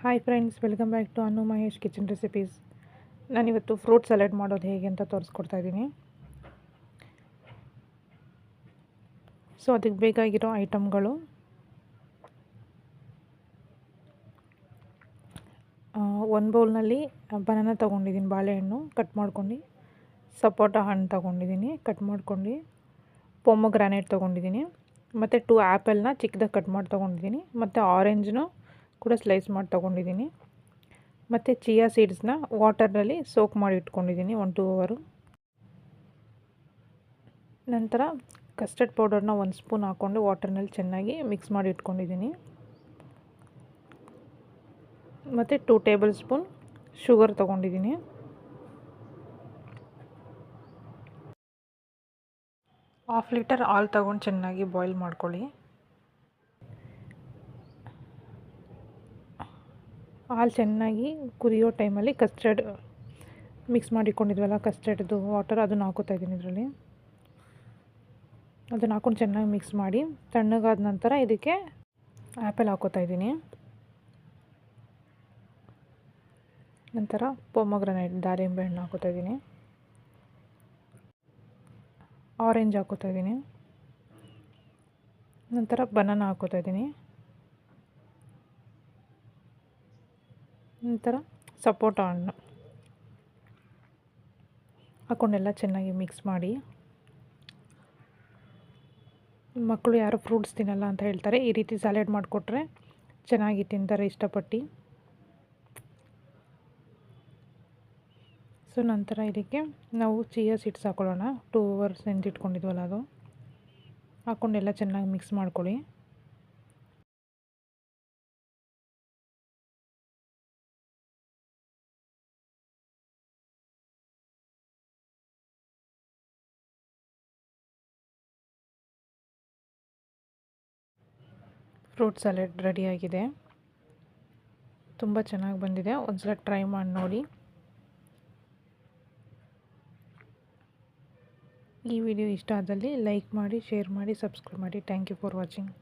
Hi friends, welcome back to Anu Mahesh kitchen recipes. ನಾನಿವತ್ತು fruit salad ಮಾಡೋದು ಹೇಗೆ ಅಂತ ತೋರಿಸ್ಕೊಡ್ತಾ ಇದ್ದೀನಿ. ಸೊ ಅದಕ್ಕೆ ಬೇಕಾಗಿರೋ ಐಟಮ್ಗಳು ಒಂದು ಬೌಲ್ನಲ್ಲಿ ಬನಾನಾ ತೊಗೊಂಡಿದ್ದೀನಿ, ಬಾಳೆಹಣ್ಣು ಕಟ್ ಮಾಡ್ಕೊಂಡು, ಸಪೋಟ ಹಣ್ಣು ತೊಗೊಂಡಿದ್ದೀನಿ ಕಟ್ ಮಾಡ್ಕೊಂಡು, ಪೊಮೊಗ್ರಾನೇಟ್ ತೊಗೊಂಡಿದ್ದೀನಿ, ಮತ್ತು 2 ಆ್ಯಪಲ್ನ ಚಿಕ್ಕದಾಗಿ ಕಟ್ ಮಾಡಿ ತೊಗೊಂಡಿದ್ದೀನಿ, ಮತ್ತು ಆರೆಂಜ್ನು ಕೂಡ ಸ್ಲೈಸ್ ಮಾಡಿ ತೊಗೊಂಡಿದ್ದೀನಿ, ಮತ್ತು ಚಿಯಾ ಸೀಡ್ಸ್ನ ವಾಟರ್ನಲ್ಲಿ ಸೋಕ್ ಮಾಡಿ ಇಟ್ಕೊಂಡಿದ್ದೀನಿ 1-2 ಅವರ್. ನಂತರ ಕಸ್ಟರ್ಡ್ ಪೌಡರ್ನ 1 ಸ್ಪೂನ್ ಹಾಕ್ಕೊಂಡು ವಾಟರ್ನಲ್ಲಿ ಚೆನ್ನಾಗಿ ಮಿಕ್ಸ್ ಮಾಡಿ ಇಟ್ಕೊಂಡಿದ್ದೀನಿ, ಮತ್ತು 2 ಟೇಬಲ್ ಸ್ಪೂನ್ ಶುಗರ್ ತೊಗೊಂಡಿದ್ದೀನಿ. ಹಾಫ್ ಲೀಟರ್ ಹಾಲು ತೊಗೊಂಡು ಚೆನ್ನಾಗಿ ಬಾಯ್ಲ್ ಮಾಡ್ಕೊಳ್ಳಿ. ಹಾಲು ಚೆನ್ನಾಗಿ ಕುದಿಯೋ ಟೈಮಲ್ಲಿ ಕಸ್ಟರ್ಡ್ ಮಿಕ್ಸ್ ಮಾಡಿಕೊಂಡಿದ್ವಲ್ಲ, ಕಸ್ಟರ್ಡ್ದು ವಾಟರ್ ಅದನ್ನು ಹಾಕೋತಾ ಇದ್ದೀನಿ ಇದರಲ್ಲಿ. ಅದನ್ನು ಹಾಕ್ಕೊಂಡು ಚೆನ್ನಾಗಿ ಮಿಕ್ಸ್ ಮಾಡಿ ತಣ್ಣಗಾದ ನಂತರ ಇದಕ್ಕೆ ಆ್ಯಪಲ್ ಹಾಕೋತಾ ಇದ್ದೀನಿ. ನಂತರ ಪೊಮೊಗ್ರಾನೇಟ್ ದಾಳಿಂಬೆ ಹಣ್ಣು ಹಾಕೋತಾ ಇದ್ದೀನಿ, ಆರೆಂಜ್ ಹಾಕೋತಾ ಇದ್ದೀನಿ, ನಂತರ ಬನಾನಾ ಹಾಕೋತಾ ಇದ್ದೀನಿ, ನಂತರ ಸಪೋಟ ಹಣ್ಣು ಹಾಕ್ಕೊಂಡೆಲ್ಲ ಚೆನ್ನಾಗಿ ಮಿಕ್ಸ್ ಮಾಡಿ. ಮಕ್ಕಳು ಯಾರು ಫ್ರೂಟ್ಸ್ ತಿನ್ನಲ್ಲ ಅಂತ ಹೇಳ್ತಾರೆ, ಈ ರೀತಿ ಸಲಾಡ್ ಮಾಡಿಕೊಟ್ರೆ ಚೆನ್ನಾಗಿ ತಿಂತಾರೆ ಇಷ್ಟಪಟ್ಟು. ಸೊ ನಂತರ ಇದಕ್ಕೆ ನಾವು ಚಿಯಾ ಸೀಡ್ಸ್ ಹಾಕೊಳ್ಳೋಣ. 2 ಅವರ್ಸ್ ನೆಂದಿಟ್ಕೊಂಡಿದ್ವಲ್ಲ ಅದು ಹಾಕ್ಕೊಂಡೆಲ್ಲ ಚೆನ್ನಾಗಿ ಮಿಕ್ಸ್ ಮಾಡ್ಕೊಳ್ಳಿ. ಫ್ರೂಟ್ ಸಲಾಡ್ ರೆಡಿಯಾಗಿದೆ, ತುಂಬ ಚೆನ್ನಾಗಿ ಬಂದಿದೆ. ಒಂದ್ಸಲ ಟ್ರೈ ಮಾಡಿ ನೋಡಿ. ಈ ವಿಡಿಯೋ ಇಷ್ಟ ಆದಲ್ಲಿ ಲೈಕ್ ಮಾಡಿ, ಶೇರ್ ಮಾಡಿ, ಸಬ್ಸ್ಕ್ರೈಬ್ ಮಾಡಿ. Thank you for watching.